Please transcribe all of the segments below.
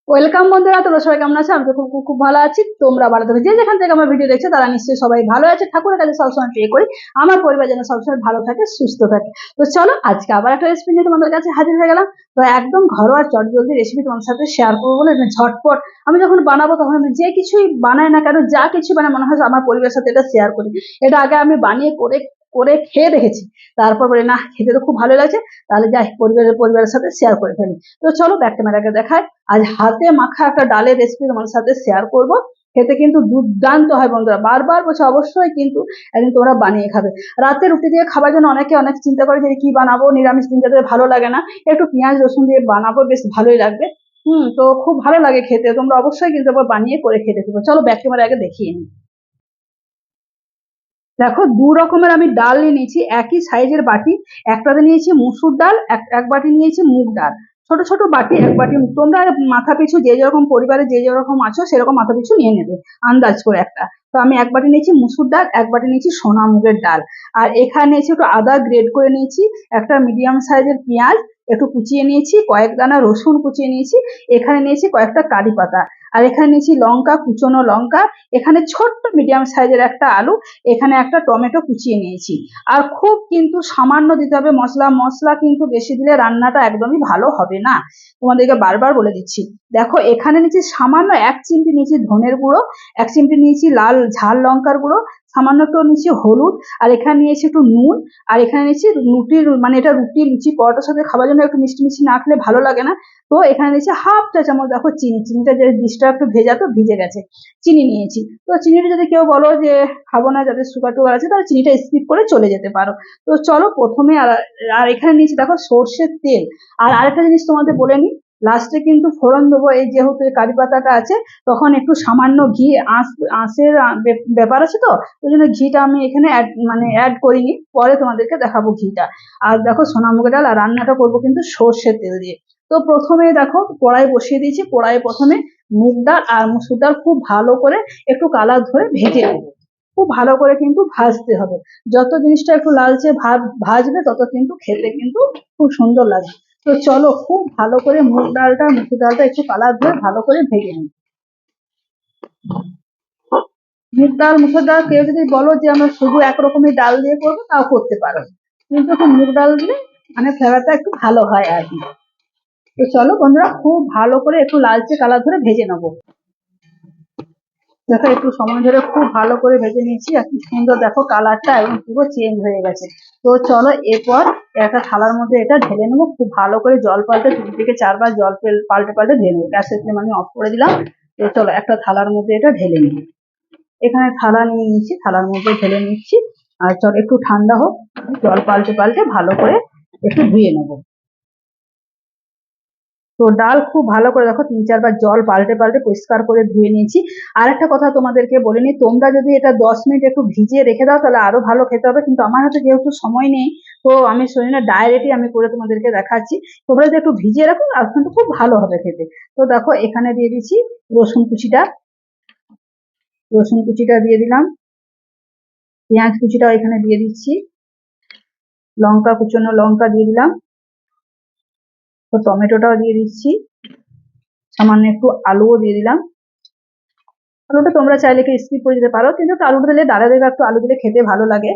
Welcome বন্ধুরা, তোমরা সবাই কেমন আছো? আমি তো খুব খুব খুব ভালো আছি। তোমরা ভালো থাকো। যে যেখান থেকে আমার ভিডিও দেখছো তারা নিশ্চয়ই সবাই ভালো আছে। ঠাকুরের কাছে সবসময় প্রে করি আমার পরিবার যেন সবসময় ভালো থাকে, সুস্থ থাকে। তো চলো আজকে আবার একটা রেসিপি নিয়ে তোমাদের কাছে হাজির হয়ে গেলাম। তো একদম ঘরোয়া চটজলদি রেসিপি তোমার সাথে শেয়ার করবো বলে ঝটপট আমি যখন বানাবো তখন আমি যে কিছুই বানাই না কেন, যা কিছু বানাই মনে হয় আমার পরিবারের সাথে এটা শেয়ার করি। এটা আগে আমি বানিয়ে করে করে খেয়ে দেখেছি, তারপর বলি না খেতে তো খুব ভালো লাগছে, তাহলে যাই পরিবারের সাথে শেয়ার করে ফেলি। তো চলো ব্যাক ক্যামেরাকে দেখায়। আজ হাতে মাখা একটা ডালের রেসিপি তোমার সাথে শেয়ার করব। খেতে কিন্তু দুর্দান্ত হয় বন্ধুরা, বারবার বলছে অবশ্যই কিন্তু একদিন তোমরা বানিয়ে খাবে। রাতে রুটি দিয়ে খাবার জন্য অনেকে অনেক চিন্তা করে যে কি বানাবো, নিরামিষ দিন যাতে ভালো লাগে না, একটু পেঁয়াজ রসুন দিয়ে বানাবো, বেশ ভালোই লাগবে। তো খুব ভালো লাগে খেতে, তোমরা অবশ্যই কিন্তু বানিয়ে করে খেতে দেবো। চলো ব্যাক ক্যামেরা আগে দেখিয়ে নিই। দেখো দু রকমের আমি ডাল নিয়ে নিয়েছি, একই সাইজের বাটি। একটাতে নিয়েছি মুসুর ডাল, এক বাটি নিয়েছি মুগ ডাল। ছোট ছোট বাটি, এক বাটি। তোমরা মাথা পিছু যে যেরকম পরিবারে যে যেরকম আছো সেরকম মাথা পিছু নিয়ে নেবে, আন্দাজ করে একটা। তো আমি এক বাটি নিয়েছি মুসুর ডাল, এক বাটি নিয়েছি সোনা মুগের ডাল। আর এখানে নিয়েছি একটু আদা গ্রেড করে নিয়েছি, একটা মিডিয়াম সাইজের পেঁয়াজ একটু কুচিয়ে নিয়েছি, কয়েক দানা রসুন কুচিয়ে নিয়েছি, এখানে নিয়েছি কয়েকটা কারি পাতা। আর এখানে নিয়েছি লঙ্কা, কুচনো লঙ্কা। এখানে ছোট্ট মিডিয়াম সাইজের একটা আলু। এখানে একটা টমেটো কুচিয়ে নিয়েছি। আর খুব কিন্তু সামান্য দিতে হবে মশলা, মশলা কিন্তু বেশি দিলে রান্নাটা একদমই ভালো হবে না, তোমাদেরকে বারবার বলে দিচ্ছি। দেখো এখানে নিয়েছি সামান্য 1 চিমটি নিয়েছি ধনের গুঁড়ো, 1 চিমটি নিয়েছি লাল ঝাল লঙ্কার গুঁড়ো, সামান্য একটু নিয়েছি হলুদ, আর এখানে নিয়েছি একটু নুন। আর এখানে নিয়েছি রুটির, মানে এটা রুটি লুচি পরোটার সাথে খাবার জন্য একটু মিষ্টি মিষ্টি না খেলে ভালো লাগে না। তো এখানে নিয়েছি হাফ চা চামচ দেখো চিনি, চিনিটা যে ডিশটা একটু ভেজা তো ভিজে গেছে, চিনি নিয়েছি। তো চিনিটা যদি কেউ বলো যে খাবো না, যাদের সুগার টুগার আছে তাহলে চিনিটা স্কিপ করে চলে যেতে পারো। তো চলো প্রথমে আর এখানে নিয়েছি দেখো সর্ষের তেল। আর আরেকটা জিনিস তোমাদের বলে নি, লাস্টে কিন্তু ফোড়ন দেবো, এই যেহেতু এই কারি পাতাটা আছে, তখন একটু সামান্য ঘি, আঁশের ব্যাপার আছে, তো ওই জন্য ঘিটা আমি এখানে অ্যাড করিনি, পরে তোমাদেরকে দেখাবো ঘিটা। আর দেখো সোনা মুগের ডাল, আর রান্নাটা করবো কিন্তু সর্ষের তেল দিয়ে। তো প্রথমে দেখো কড়াই বসিয়ে দিয়েছি, কড়াইয়ে প্রথমে মুগ ডাল আর মুসুর ডাল খুব ভালো করে একটু কালার ধরে ভেজে নেবো। খুব ভালো করে কিন্তু ভাজতে হবে। যত জিনিসটা একটু লালচে ভাজবে তত কিন্তু খেতে কিন্তু খুব সুন্দর লাগবে। তো চলো খুব ভালো করে মুগ ডালটা মুসুর ডালটা একটু কালার ধরে ভালো করে ভেজে নিই। মুগ ডাল মুসুর ডাল কেউ যদি বলো যে আমরা শুধু একরকমের ডাল দিয়ে করবো তাও করতে পারো, কিন্তু একটু মুগ ডাল দিলে মানে ফ্লেভারটা একটু ভালো হয় আর কি। তো চলো বন্ধুরা খুব ভালো করে একটু লালচে কালার ধরে ভেজে নেবো। দেখো একটু সময় ধরে খুব ভালো করে ভেজে নিয়েছি, এখন সুন্দর দেখো কালারটা একদম পুরো চেঞ্জ হয়ে গেছে। তো চলো এরপর একটা থালার মধ্যে এটা ঢেলে নেবো, খুব ভালো করে জল পাল্টে 3 থেকে 4 বার জল পাল্টে পাল্টে ঢেলে নেবো। গ্যাসের ফ্লেম আমি অফ করে দিলাম। তো চলো একটা থালার মধ্যে এটা ঢেলে নিই। এখানে থালা নিয়ে নিচ্ছি, থালার মধ্যে ঢেলে নিচ্ছি। আর চলো একটু ঠান্ডা হোক, জল পাল্টে পাল্টে ভালো করে একটু ধুয়ে নেবো। তো ডাল খুব ভালো করে দেখো 3-4 বার জল পাল্টে পাল্টে পরিষ্কার করে ধুয়ে নিয়েছি। আর একটা কথা তোমাদেরকে বলিনি, তোমরা যদি এটা 10 মিনিট একটু ভিজিয়ে রেখে দাও তাহলে আরো ভালো খেতে হবে, কিন্তু আমার হাতে যেহেতু সময় নেই, তো আমি শুনি না ডাইরেক্টই আমি করে তোমাদেরকে দেখাচ্ছি। তোমরা যদি একটু ভিজিয়ে রাখো আর কিন্তু খুব ভালো হবে খেতে। তো দেখো এখানে দিয়ে দিচ্ছি রসুন কুচিটা, রসুন কুচিটা দিয়ে দিলাম। পেঁয়াজ কুচিটাও এখানে দিয়ে দিচ্ছি। লঙ্কা কুচনো লঙ্কা দিয়ে দিলাম। তো টমেটোটাও দিয়ে দিচ্ছি। সামান্য একটু আলুও দিয়ে দিলাম। আলুটা তোমরা চাইলে কি স্কিপ করে দিতে পারো, কিন্তু আলুটা দিলে ডালে দেবে একটু আলু দিলে খেতে ভালো লাগে।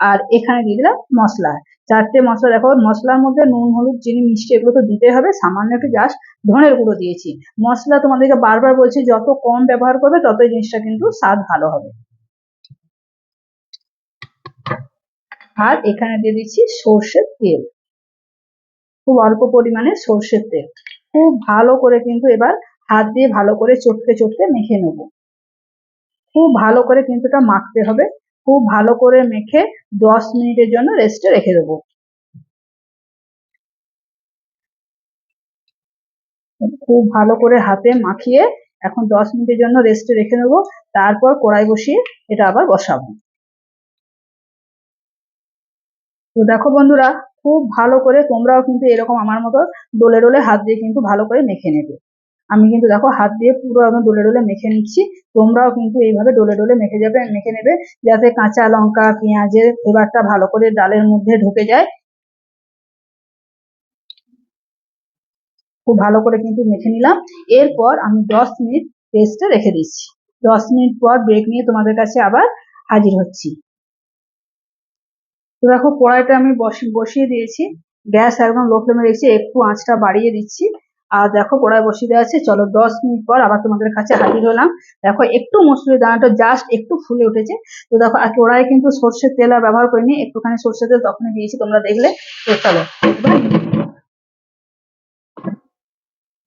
আর এখানে দিয়ে দিলাম মশলা, 4টে মশলা। দেখো মশলার মধ্যে নুন হলুদ চিনি মিষ্টি এগুলো তো দিতে হবে, সামান্য একটু জাস্ট ধনের গুঁড়ো দিয়েছি। মশলা তোমাদেরকে বারবার বলছি যত কম ব্যবহার করবে ততই জিনিসটা কিন্তু স্বাদ ভালো হবে। আর এখানে দিয়ে দিচ্ছি সর্ষের তেল, খুব অল্প পরিমাণে সর্ষের তেল। খুব ভালো করে কিন্তু এবার হাত দিয়ে ভালো করে চটকে চটকে মেখে নেবো। খুব ভালো করে কিন্তু এটা মাখতে হবে। খুব ভালো করে মেখে 10 মিনিটের জন্য রেস্টে রেখে দেবো। খুব ভালো করে হাতে মাখিয়ে এখন 10 মিনিটের জন্য রেস্টে রেখে দেবো। তারপর কড়াই বসিয়ে এটা আবার বসাবো। তো দেখো বন্ধুরা খুব ভালো করে তোমরাও কিন্তু এরকম আমার মতো ডলে ডলে হাত দিয়ে কিন্তু ভালো করে মেখে নেবে। আমি কিন্তু দেখো হাত দিয়ে পুরো একদম ডলে ডলে মেখে নিচ্ছি। তোমরাও কিন্তু এইভাবে ডলে ডলে মেখে নেবে, যাতে কাঁচা লঙ্কা পেঁয়াজের ফ্লেভারটা ভালো করে ডালের মধ্যে ঢুকে যায়। খুব ভালো করে কিন্তু মেখে নিলাম। এরপর আমি 10 মিনিট রেস্টে রেখে দিচ্ছি। 10 মিনিট পর ব্রেক নিয়ে তোমাদের কাছে আবার হাজির হচ্ছি। তো দেখো কড়াইটা আমি বসিয়ে দিয়েছি, গ্যাস একদম লো ফ্লেমে রেখেছি, একটু আঁচটা বাড়িয়ে দিচ্ছি। আর দেখো কড়াই বসিয়ে দেওয়া আছে। চলো 10 মিনিট পর আবার তোমাদের কাছে হাজির হলাম। দেখো একটু মসুরি দানাটা জাস্ট একটু ফুলে উঠেছে। তো দেখো আর কড়াই কিন্তু সর্ষের তেল আর ব্যবহার করিনি, একটুখানি সর্ষের তেল তখনই দিয়েছি, তোমরা দেখলে। তো চলো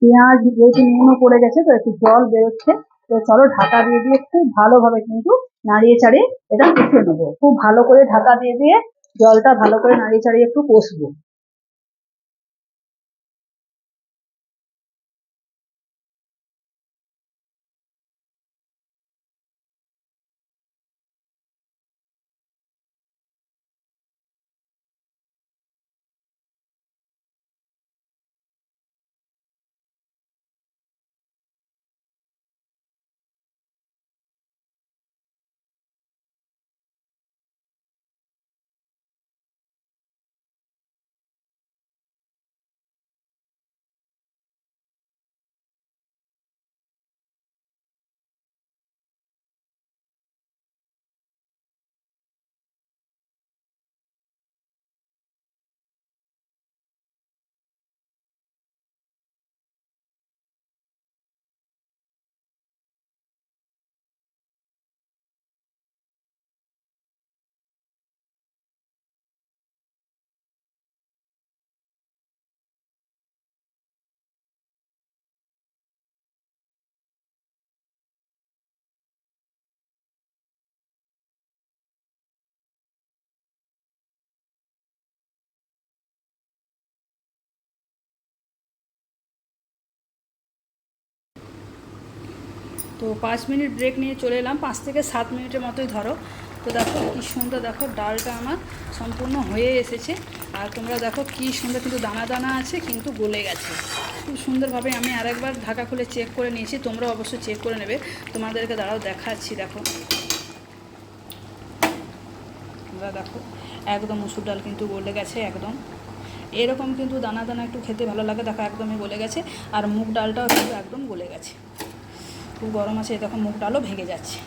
পেঁয়াজ যেহেতু নুনও পড়ে গেছে তো একটু জল বেরোচ্ছে। তো চলো ঢাকা দিয়ে দিয়ে খুব ভালোভাবে কিন্তু নাড়িয়ে চাড়িয়ে এটা কষিয়ে নেবো। খুব ভালো করে ঢাকা দিয়ে দিয়ে জলটা ভালো করে নাড়িয়ে চাড়িয়ে একটু কষবো। তো 5 মিনিট ব্রেক নিয়ে চলে এলাম, 5 থেকে 7 মিনিটের মতোই ধরো। তো দেখো কী সুন্দর, দেখো ডালটা আমার সম্পূর্ণ হয়ে এসেছে। আর তোমরা দেখো কী সুন্দর কিন্তু দানা দানা আছে, কিন্তু গলে গেছে খুব সুন্দরভাবে। আমি আরেকবার ঢাকা খুলে চেক করে নিয়েছি, তোমরা অবশ্যই চেক করে নেবে। তোমাদেরকে দাঁড়াও দেখাচ্ছি। দেখো তোমরা দেখো একদম মুসুর ডাল কিন্তু গলে গেছে একদম। এরকম কিন্তু দানা দানা একটু খেতে ভালো লাগে। দেখো একদমই গলে গেছে। আর মুগ ডালটাও কিন্তু একদম গলে গেছে। খুব গরম আছে, দেখো মুগ ডালও ভেঙে যাচ্ছে।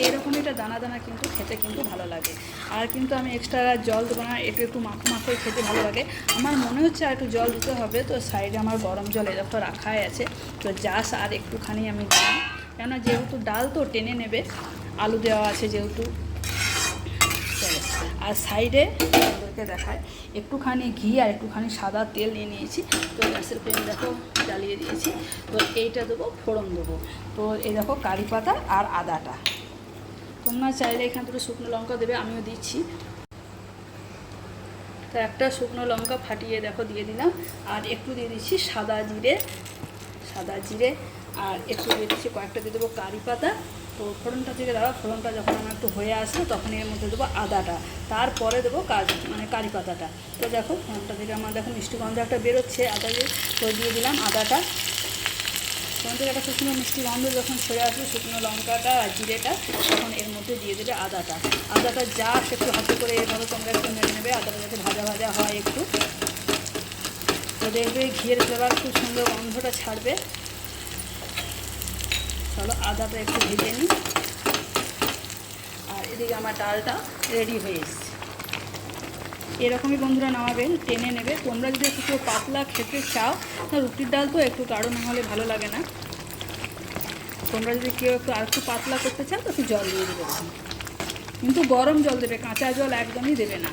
এরকম এটা দানা দানা কিন্তু খেতে কিন্তু ভালো লাগে। আর কিন্তু আমি এক্সট্রা জল দেবো না, একটু একটু মাখো মাখো খেতে ভালো লাগে। আমার মনে হচ্ছে আর একটু জল দিতে হবে। তো সাইডে আমার গরম জল এরকম রাখাই আছে। তো জাস্ট আর একটুখানি আমি দিলাম, কেননা যেহেতু ডাল তো টেনে নেবে, আলু দেওয়া আছে যেহেতু। চলো আর সাইডে আমাদেরকে দেখায় একটুখানি ঘি আর একটুখানি সাদা তেল নিয়ে নিয়েছি। তো গ্যাসের ফ্লেম দেখো জ্বালিয়ে দিয়েছি। তো এইটা দেবো, ফোড়ন দেবো। তো এই দেখো কারি পাতা আর আদাটা, তোমরা চাইলে এখান থেকে শুকনো লঙ্কা দেবে, আমিও দিচ্ছি। তো একটা শুকনো লঙ্কা ফাটিয়ে দেখো দিয়ে দিলাম। আর একটু দিয়ে দিচ্ছি সাদা জিরে। আর একটু দিয়ে দিচ্ছি, কয়েকটা দিয়ে দেবো কারি পাতা। তো ফোড়নটা থেকে দাঁড়া, ফোড়নটা যখন আমার একটু হয়ে আসবে তখন এর মধ্যে দেবো আদাটা, তারপরে দেবো কারি পাতাটা। তো দেখো ফোড়নটা থেকে আমার দেখো মিষ্টি গন্ধ একটা বেরোচ্ছে আদা দিয়ে। তো দিয়ে দিলাম আদাটা। তখন থেকে একটা শুকনো মিষ্টি গন্ধ যখন ছেড়ে আসবে শুকনো লঙ্কাটা আর জিরেটা, তখন এর মধ্যে দিয়ে দেবে আদাটা। আদাটা জাস্ট একটু হাতে করে এভাবে তোমরা একটু নেড়ে নেবে, আদাটা যাতে ভাজা ভাজা হয় একটু। তো দেখবে ঘিয়ের ফ্লেভার খুব সুন্দর গন্ধটা ছাড়বে। চলো আদাটা একটু ভেজে নিই। আর এদিকে আমার ডালটা রেডি হয়ে এসছে। এরকমই বন্ধুরা নামাবেন, টেনে নেবে। তোমরা যদি একটু পাতলা খেতে চাও, রুটির ডাল তো একটু গাঢ় না হলে ভালো লাগে না। তোমরা যদি কেউ একটু আর একটু পাতলা করতে চাও তো একটু জল দিয়ে দেবে, কিন্তু গরম জল দেবে, কাঁচা জল একদমই দেবে না,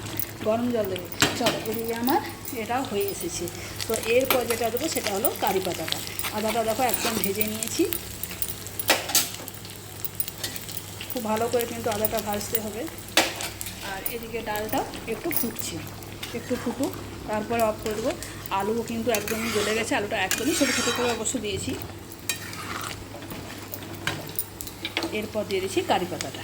গরম জল দেবে। চলো এদিকে আমার এটা হয়ে এসেছে। তো এরপর যেটা দেবো সেটা হলো কারি পাতাটা। আদাটা দেখো একদম ভেজে নিয়েছি। খুব ভালো করে কিন্তু আদাটা ভাজতে হবে। আর এদিকে ডালটা একটু ফুটছে, একটু ফুটুক, তারপরে অফ করে দেবো। আলুও কিন্তু একদমই গলে গেছে, আলুটা একদমই ছোটো ছোটো করে অবশ্য দিয়েছি। এরপর দিয়ে দিচ্ছি কারি পাতাটা।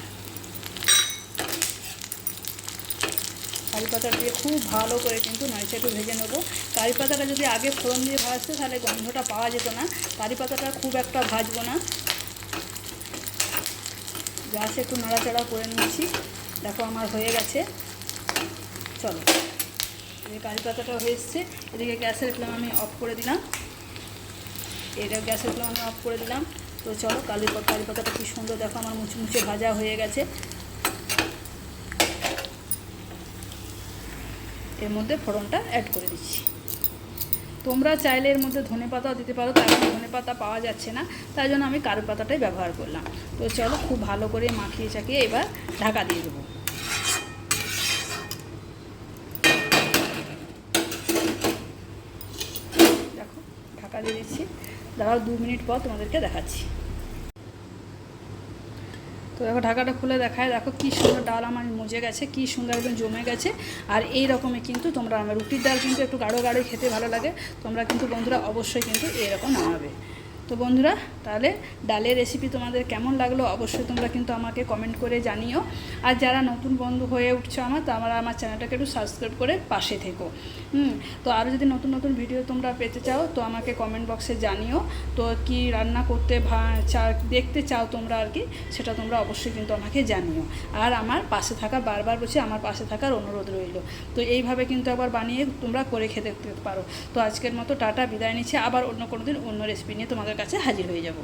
কারি পাতা দিয়ে খুব ভালো করে কিন্তু নাড়িয়ে একটু ভেজে নেবো। কারি পাতাটা যদি আগে ফোড়ন দিয়ে ভাজতে তাহলে গন্ধটা পাওয়া যেত না। কারি পাতাটা খুব একটা ভাজবো না, গ্যাসে একটু নাড়াচাড়া করে নিয়েছি। দেখো আমার হয়ে গেছে। চলো এই কারি পাতাটা হয়ে এসছে। এদিকে গ্যাসের ফ্লেম আমি অফ করে দিলাম। এটা গ্যাসের ফ্লেম আমি অফ করে দিলাম। তো চলো কারি পাতাটা কি সুন্দর দেখো আমার মুচমুচে ভাজা হয়ে গেছে। এর মধ্যে ফোড়নটা অ্যাড করে দিচ্ছি। তোমরা চাইলে এর মধ্যে ধনেপাতাও দিতে পারো, তার এখন ধনেপাতা পাওয়া যাচ্ছে না, তাই জন্য আমি কারি পাতাটাই ব্যবহার করলাম। তো চলো খুব ভালো করে মাখিয়ে চাকিয়ে এবার ঢাকা দিয়ে দেবো। দেখো ঢাকা দিয়ে দিচ্ছি, দাঁড়াও 2 মিনিট পর তোমাদেরকে দেখাচ্ছি। তো দেখো ঢাকাটা খুলে দেখায়, দেখো কী সুন্দর ডাল আমার মজে গেছে, কী সুন্দর একদম জমে গেছে। আর এই রকমই কিন্তু তোমরা আমার রুটির ডাল কিন্তু একটু গাঢ় গাঢ় খেতে ভালো লাগে, তোমরা কিন্তু বন্ধুরা অবশ্যই কিন্তু এরকম নামাবে। তো বন্ধুরা তাহলে ডালের রেসিপি তোমাদের কেমন লাগলো অবশ্যই তোমরা কিন্তু আমাকে কমেন্ট করে জানিও। আর যারা নতুন বন্ধু হয়ে উঠছো তো আমার চ্যানেলটাকে একটু সাবস্ক্রাইব করে পাশে থেকো। তো আরও যদি নতুন নতুন ভিডিও তোমরা পেতে চাও তো আমাকে কমেন্ট বক্সে জানিও। তো কি রান্না করতে দেখতে চাও তোমরা আর কি, সেটা তোমরা অবশ্যই কিন্তু আমাকে জানিও। আর আমার পাশে থাকার, বারবার বলছি আমার পাশে থাকার অনুরোধ রইল। তো এইভাবে কিন্তু আবার বানিয়ে তোমরা করে খেতে পারো। তো আজকের মতো টাটা, বিদায় নিচ্ছি। আবার অন্য কোনো দিন অন্য রেসিপি নিয়ে তোমাদের কাছে হাজির হয়ে যাব।